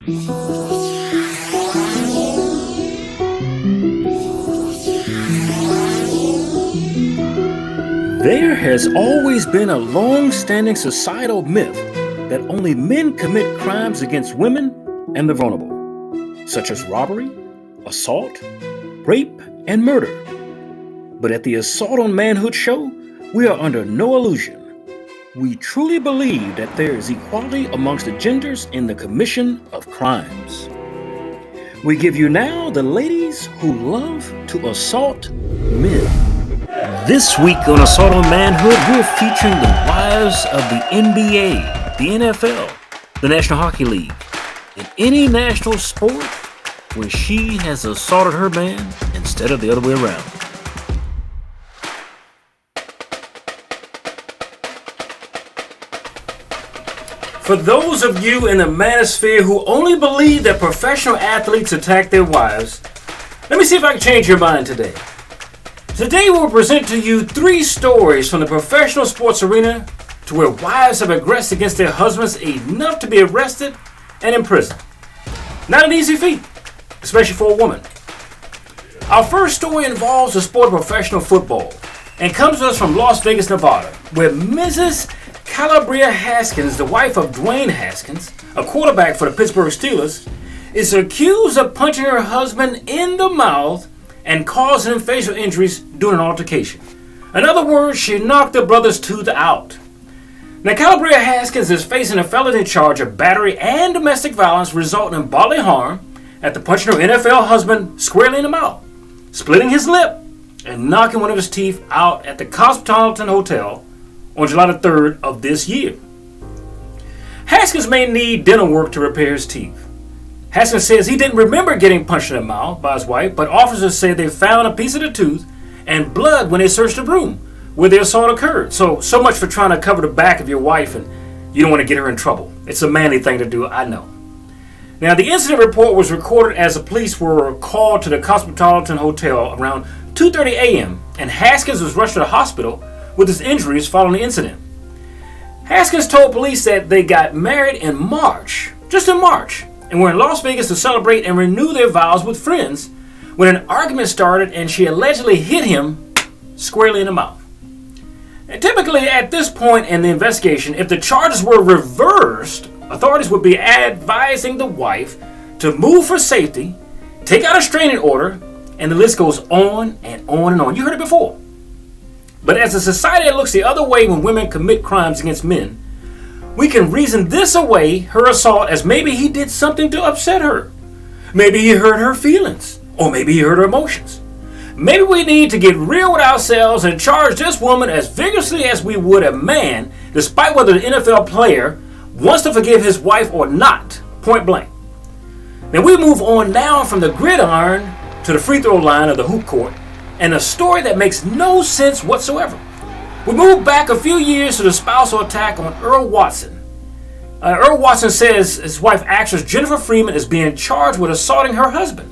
There has always been a long-standing societal myth that only men commit crimes against women and the vulnerable, such as robbery, assault, rape, and murder. But at the Assault on Manhood show, we are under no illusion. We truly believe that there is equality amongst the genders in the commission of crimes. We give you now the ladies who love to assault men. This week on Assault on Manhood, we're featuring the wives of the NBA, the NFL, the National Hockey League, and any national sport where she has assaulted her man instead of the other way around. For those of you in the manosphere who only believe that professional athletes attack their wives, let me see if I can change your mind today. Today we'll present to you 3 stories from the professional sports arena to where wives have aggressed against their husbands enough to be arrested and imprisoned. Not an easy feat, especially for a woman. Our first story involves the sport of professional football and comes to us from Las Vegas, Nevada, where Mrs. Calabria Haskins, the wife of Dwayne Haskins, a quarterback for the Pittsburgh Steelers, is accused of punching her husband in the mouth and causing him facial injuries during an altercation. In other words, she knocked the brother's tooth out. Now, Calabria Haskins is facing a felony charge of battery and domestic violence resulting in bodily harm after punching her NFL husband squarely in the mouth, splitting his lip, and knocking one of his teeth out at the Cosmopolitan Hotel on July the 3rd of this year. Haskins may need dental work to repair his teeth. Haskins says he didn't remember getting punched in the mouth by his wife, but officers say they found a piece of the tooth and blood when they searched the room where the assault occurred. So much for trying to cover the back of your wife and you don't want to get her in trouble. It's a manly thing to do, I know. Now, the incident report was recorded as the police were called to the Cosmopolitan Hotel around 2:30 a.m. and Haskins was rushed to the hospital with his injuries following the incident. Haskins told police that they got married in March, just in March, and were in Las Vegas to celebrate and renew their vows with friends when an argument started and she allegedly hit him squarely in the mouth. And typically at this point in the investigation, if the charges were reversed, authorities would be advising the wife to move for safety, take out a restraining order, and the list goes on and on and on. You heard it before. But as a society that looks the other way when women commit crimes against men, we can reason this away, her assault, as maybe he did something to upset her. Maybe he hurt her feelings, or maybe he hurt her emotions. Maybe we need to get real with ourselves and charge this woman as vigorously as we would a man, despite whether the NFL player wants to forgive his wife or not, point blank. Now we move on now from the gridiron to the free throw line of the hoop court, and a story that makes no sense whatsoever. We move back a few years to the spousal attack on Earl Watson. Earl Watson says his wife, actress Jennifer Freeman, is being charged with assaulting her husband.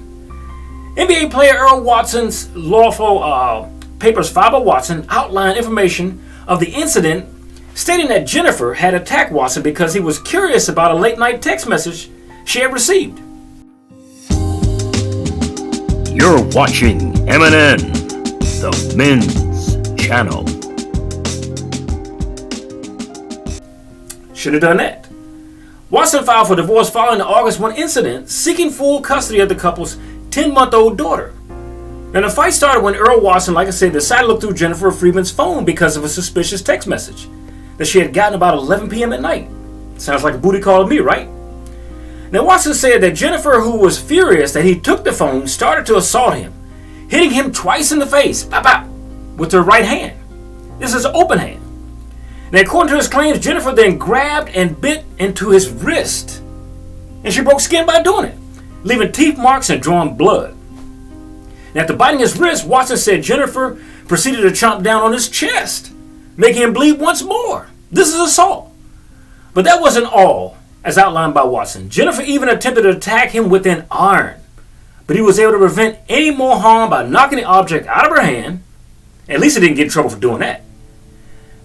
NBA player Earl Watson's lawful papers filed by Watson outlined information of the incident, stating that Jennifer had attacked Watson because he was curious about a late-night text message she had received. You're watching MNN, the men's channel. Should have done that. Watson filed for divorce following the August 1 incident, seeking full custody of the couple's 10-month-old daughter. And the fight started when Earl Watson, like I said, decided to look through Jennifer Freeman's phone because of a suspicious text message that she had gotten about 11 p.m. at night. Sounds like a booty call to me, right? Now, Watson said that Jennifer, who was furious that he took the phone, started to assault him, hitting him twice in the face, pop, pop, with her right hand. This is an open hand. Now, according to his claims, Jennifer then grabbed and bit into his wrist, and she broke skin by doing it, leaving teeth marks and drawing blood. Now, after biting his wrist, Watson said Jennifer proceeded to chomp down on his chest, making him bleed once more. This is assault. But that wasn't all, as outlined by Watson. Jennifer even attempted to attack him with an iron, but he was able to prevent any more harm by knocking the object out of her hand. At least he didn't get in trouble for doing that.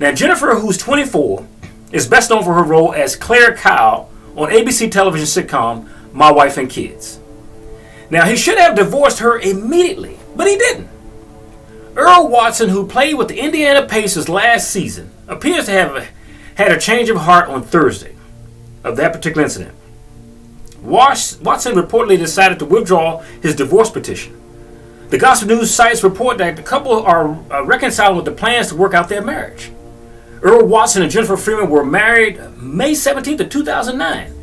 Now, Jennifer, who's 24, is best known for her role as Claire Kyle on ABC television sitcom my wife and kids. Now, he should have divorced her immediately, but he didn't. Earl Watson, who played with the Indiana Pacers last season, appears to have had a change of heart on Thursday of that particular incident. Watson reportedly decided to withdraw his divorce petition. The gossip news sites report that the couple are reconciling with the plans to work out their marriage. Earl Watson and Jennifer Freeman were married May 17th of 2009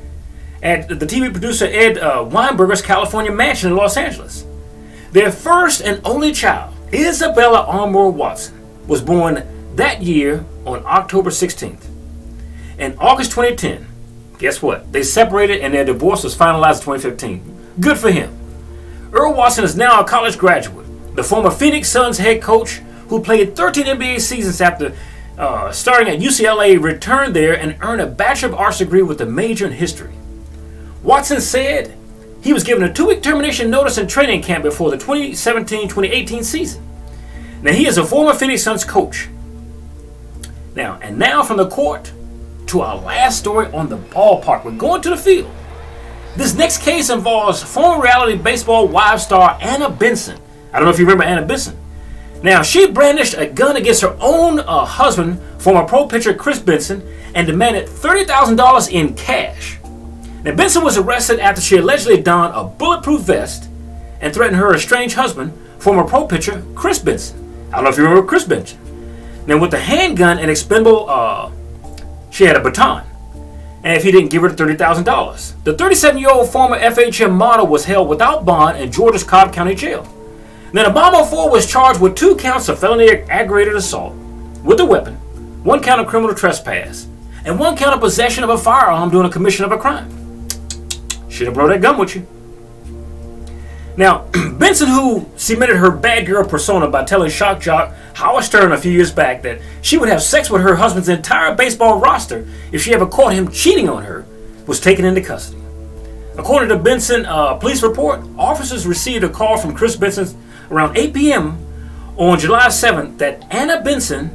at the TV producer Ed Weinberger's California mansion in Los Angeles. Their first and only child, Isabella Armour Watson, was born that year on October 16th. In August 2010, guess what? They separated and their divorce was finalized in 2015. Good for him. Earl Watson is now a college graduate, the former Phoenix Suns head coach who played 13 NBA seasons after starting at UCLA, returned there and earned a Bachelor of Arts degree with a major in history. Watson said he was given a 2-week termination notice in training camp before the 2017-2018 season. Now, he is a former Phoenix Suns coach. Now from the court to our last story on the ballpark. We're going to the field. This next case involves former reality baseball wives star Anna Benson. I don't know if you remember Anna Benson. Now, she brandished a gun against her own husband, former pro pitcher Chris Benson, and demanded $30,000 in cash. Now, Benson was arrested after she allegedly donned a bulletproof vest and threatened her estranged husband, former pro pitcher Chris Benson. I don't know if you remember Chris Benson. Now, with the handgun and expendable, she had a baton. And if he didn't give her the $30,000. The 37-year-old former FHM model was held without bond in Georgia's Cobb County Jail. Then the Bomber 4 was charged with 2 counts of felony aggravated assault with a weapon, 1 count of criminal trespass, and 1 count of possession of a firearm during a commission of a crime. Should have brought that gun with you. Now, Benson, who cemented her bad girl persona by telling shock jock Howard Stern a few years back that she would have sex with her husband's entire baseball roster if she ever caught him cheating on her, was taken into custody. According to Benson police report, officers received a call from Chris Benson around 8 p.m. on July 7th that Anna Benson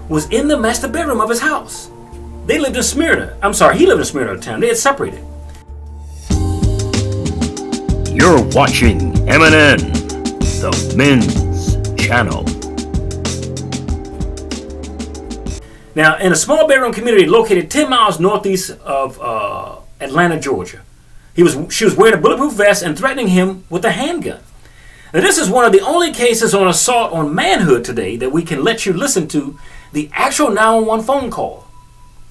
was in the master bedroom of his house. They lived in Smyrna. He lived in Smyrna at the time. They had separated. You're watching MNN, the men's channel. Now, in a small bedroom community located 10 miles northeast of Atlanta, Georgia, she was wearing a bulletproof vest and threatening him with a handgun. Now, this is one of the only cases on assault on manhood today that we can let you listen to the actual 911 phone call.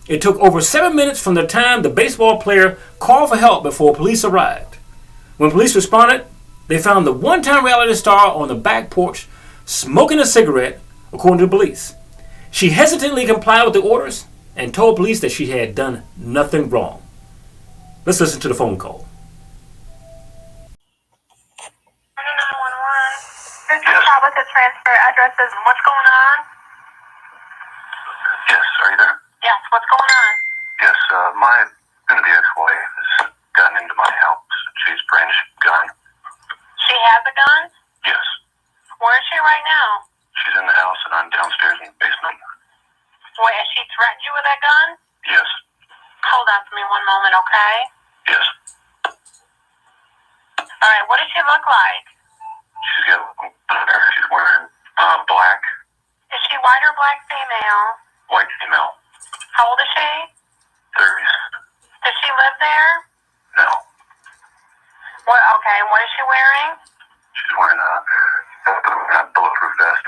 It took over 7 minutes from the time the baseball player called for help before police arrived. When police responded, they found the one-time reality star on the back porch smoking a cigarette, according to police. She hesitantly complied with the orders and told police that she had done nothing wrong. Let's listen to the phone call. 911. This is Tabitha transfer addresses. What's going on? Yes, are you there? Yes, what's going on? Yes, my gonna-be ex-wife has gotten into my house. She's brandished a gun. She has a gun? Yes. Where is she right now? She's in the house and I'm downstairs in the basement. Wait, has she threatened you with that gun? Yes. Hold on for me one moment, okay? Yes. Alright, what does she look like? She's wearing black. Is she white or black female? White female. How old is she? 30s. Does she live there? No. What? Okay, and what is she wearing? She's wearing a bulletproof vest.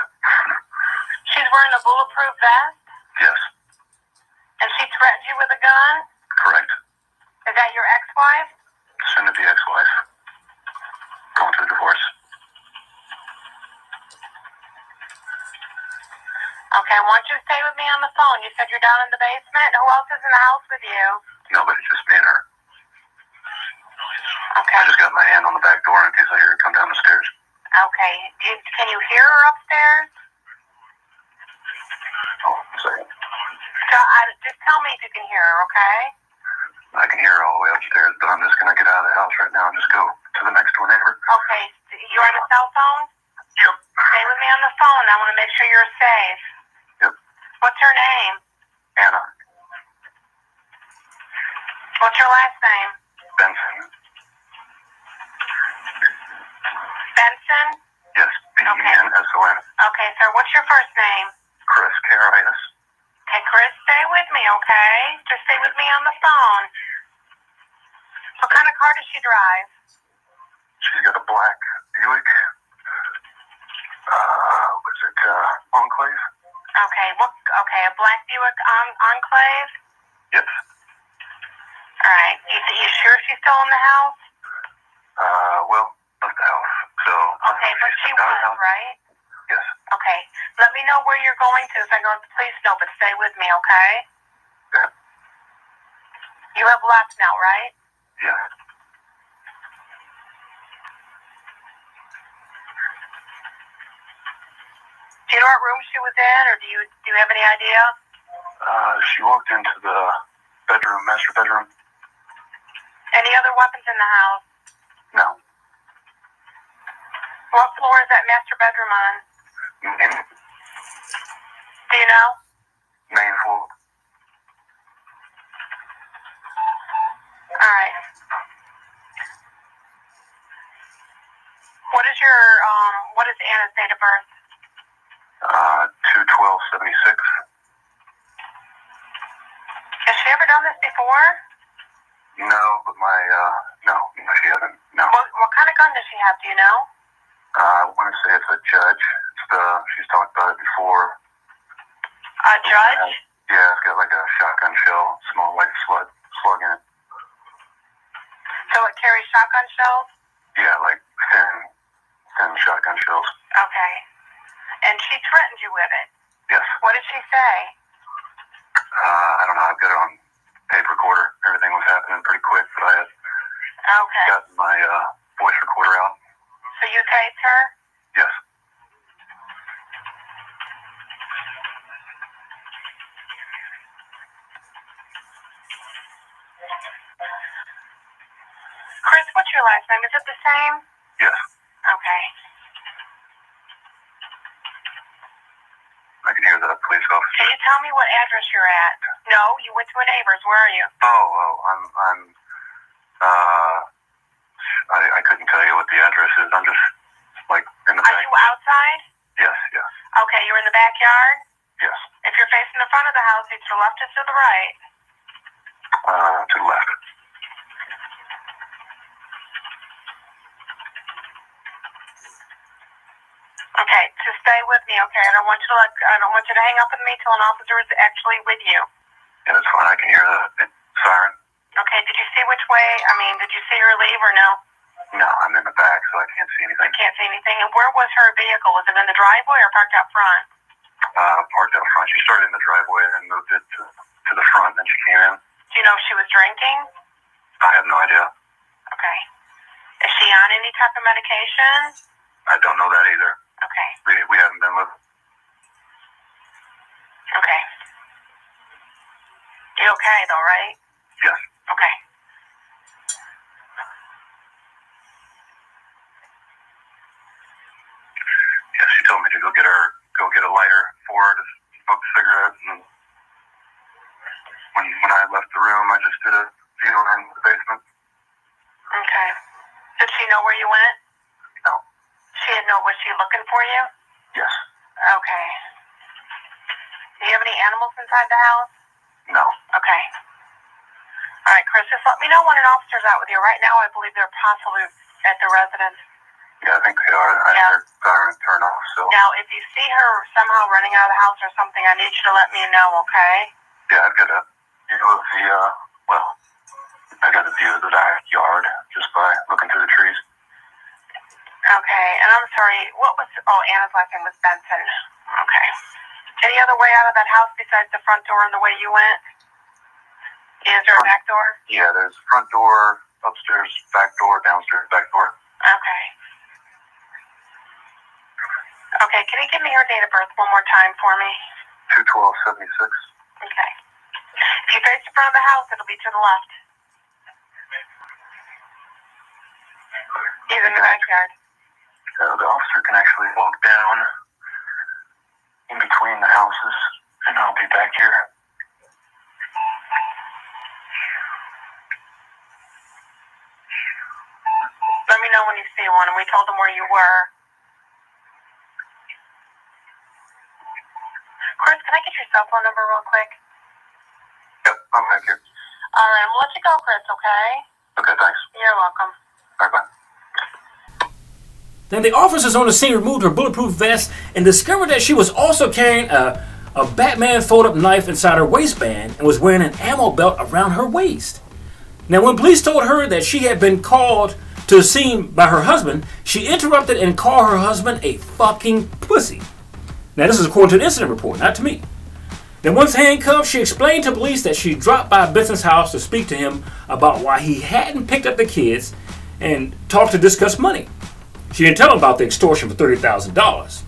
She's wearing a bulletproof vest? Yes. And she threatened you with a gun? Correct. Is that your ex-wife? Soon-to-be ex-wife. Going through divorce. Okay, why don't you stay with me on the phone? You said you're down in the basement. Who else is in the house with you? Nobody, just me and her. Okay. I just got my hand on the back door in case I hear her come down the stairs. Okay. Can you hear her upstairs? Oh, a second. Just tell me if you can hear her, okay? I can hear her all the way upstairs, but I'm just going to get out of the house right now and just go to the next door neighbor. Okay. You're on the cell phone? Yep. Stay with me on the phone. I want to make sure you're safe. Yep. What's her name? Anna. What's her last name? Benson. Benson? Yes, Benson. Okay, sir. What's your first name? Chris, K-R-I-S. Okay, Chris, stay with me, okay? Just stay with me on the phone. What kind of car does she drive? She's got a black Buick. Was it Enclave? Okay, a black Buick Enclave? Yes. All right. You sure she's still in the house? Well, left the house. So. Okay, but she was, right? Yes. Okay. Let me know where you're going to so I can let the police know, but stay with me, okay? Yeah. You have left now, right? Yes. Do you know what room she was in, or do you have any idea? She walked into the bedroom, master bedroom. Any other weapons in the house? No. What floor is that master bedroom on? Main Do you know? floor. All right. What is Anna's date of birth? 2/12/76. Has she ever done this before? No, but no, she hasn't. No. What kind of gun does she have? Do you know? I want to say it's a Judge. She's talked about it before. A Judge? Yeah, it's got like a shotgun shell, small white slug in it. So it carries shotgun shells? Yeah, like thin shotgun shells. Okay. And she threatened you with it? Yes. What did she say? I don't know. I've got it on tape recorder. Everything was happening pretty quick, but I had gotten my voice recorder out. So you taped her? Yes. Chris, what's your last name? Is it the same? Yes. Okay. I can hear that police officer. Can you tell me what address you're at? No, you went to a neighbor's. Where are you? I couldn't tell you what the address is. I'm just like in the back. Are you outside? Yes. Okay, you're in the backyard? Yes. If you're facing the front of the house, it's to the left or to the right? To the left. Okay, so stay with me, okay? I don't want you to hang up with me till an officer is actually with you. Yeah, that's fine. I can hear the siren. Okay, did you see which way? Did you see her leave or no? No, I'm in the back, so I can't see anything. I can't see anything. And where was her vehicle? Was it in the driveway or parked out front? Parked out front. She started in the driveway and moved it to the front, then she came in. Do you know if she was drinking? I have no idea. Okay. Is she on any type of medication? I don't know that either. Okay. We haven't been with. Okay. You okay though, right? Yes. Okay. Yeah, she told me to go get a lighter for her to smoke a cigarette. And when I left the room, I just did a few in the basement. Okay. Did she know where you went? No. Was she looking for you? Yes. Okay. Do you have any animals inside the house? No. Okay. All right, Chris, just let me know when an officer's out with you. Right now, I believe they're possibly at the residence. Yeah, I think they are. I heard siren turn off, so. Now, if you see her somehow running out of the house or something, I need you to let me know, okay? Yeah, I've got a view of I got a view of the backyard just by looking through the trees. Okay, and I'm sorry, Anna's last name was Benson. Okay. Any other way out of that house besides the front door and the way you went? Is there a back door? Yeah, there's front door, upstairs, back door, downstairs, back door. Okay. Okay, can you give me her date of birth one more time for me? 2/12/76. Okay. If you face the front of the house, it'll be to the left. He's in the backyard. The officer can actually walk down in between the houses, and I'll be back here. Let me know when you see one, and we told him where you were. cell phone number real quick? Yep, I'm back here. All right, I'm going to let you go, Chris, okay? Okay, thanks. You're welcome. All right, bye. Then the officers on the scene removed her bulletproof vest and discovered that she was also carrying a Batman fold-up knife inside her waistband and was wearing an ammo belt around her waist. Now, when police told her that she had been called to the scene by her husband, she interrupted and called her husband a fucking pussy. Now, this is according to the incident report, not to me. Then once handcuffed, she explained to police that she dropped by Benson's house to speak to him about why he hadn't picked up the kids and talked to discuss money. She didn't tell him about the extortion for $30,000.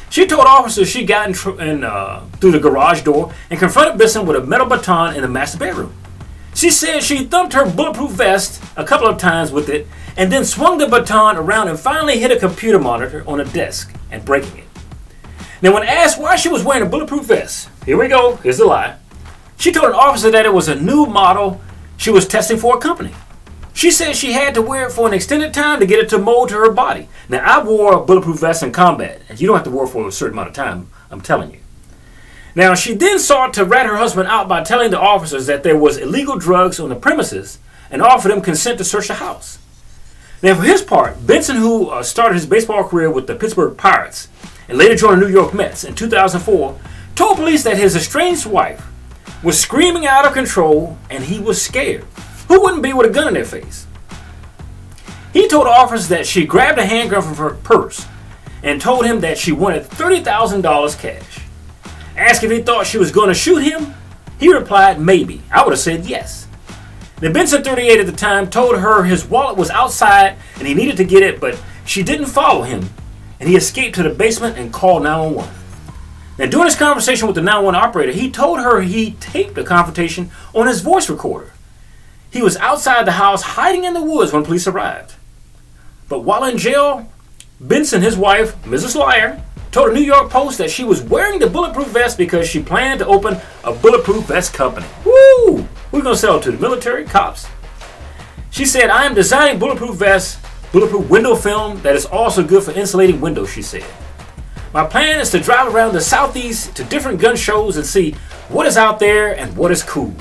She told officers she got through the garage door and confronted Benson with a metal baton in the master bedroom. She said she thumped her bulletproof vest a couple of times with it and then swung the baton around and finally hit a computer monitor on a desk and breaking it. Now, when asked why she was wearing a bulletproof vest, here we go, here's the lie. She told an officer that it was a new model she was testing for a company. She said she had to wear it for an extended time to get it to mold to her body. Now, I wore a bulletproof vest in combat, and you don't have to wear it for a certain amount of time, I'm telling you. Now, she then sought to rat her husband out by telling the officers that there was illegal drugs on the premises and offered him consent to search the house. Now, for his part, Benson, who started his baseball career with the Pittsburgh Pirates and later joined the New York Mets in 2004, told police that his estranged wife was screaming out of control and he was scared. Who wouldn't be with a gun in their face? He told officers that she grabbed a handgun from her purse and told him that she wanted $30,000 cash. Asked if he thought she was going to shoot him, he replied, maybe. I would have said yes. Now, Benson, 38 at the time, told her his wallet was outside and he needed to get it, but she didn't follow him, and he escaped to the basement and called 911. Now, during his conversation with the 911 operator, he told her he taped the confrontation on his voice recorder. He was outside the house hiding in the woods when police arrived. But while in jail, Benson, his wife, Mrs. Lyer, told the New York Post that she was wearing the bulletproof vest because she planned to open a bulletproof vest company. Woo! We're going to sell it to the military, cops. She said, I am designing bulletproof vests, bulletproof window film that is also good for insulating windows, she said. My plan is to drive around the Southeast to different gun shows and see what is out there and what is cool.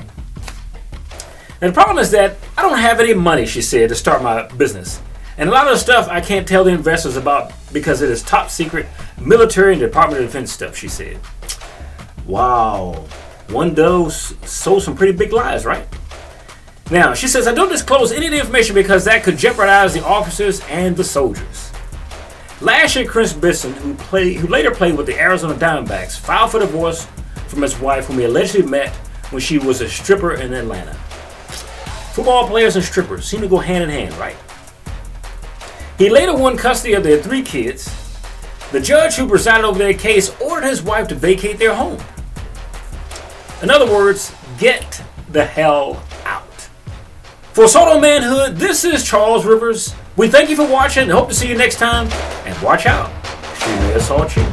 And the problem is that I don't have any money, she said, to start my business. And a lot of the stuff I can't tell the investors about because it is top secret military and Department of Defense stuff, she said. Wow. One does sow some pretty big lies, right? Now, she says, I don't disclose any of the information because that could jeopardize the officers and the soldiers. Last year, Chris Benson, who later played with the Arizona Diamondbacks, filed for divorce from his wife, whom he allegedly met when she was a stripper in Atlanta. Football players and strippers seem to go hand in hand, right? He later won custody of their 3 kids. The judge who presided over their case ordered his wife to vacate their home. In other words, get the hell out. For Assault on Manhood, this is Charles Rivers. We thank you for watching and hope to see you next time. And watch out, she may assault you.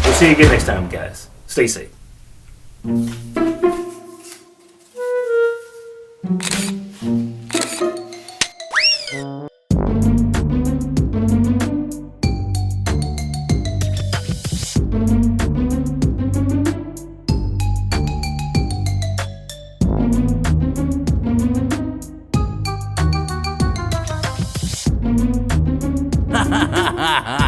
We'll see you again next time, guys. Stay safe. Ha ha ha ha!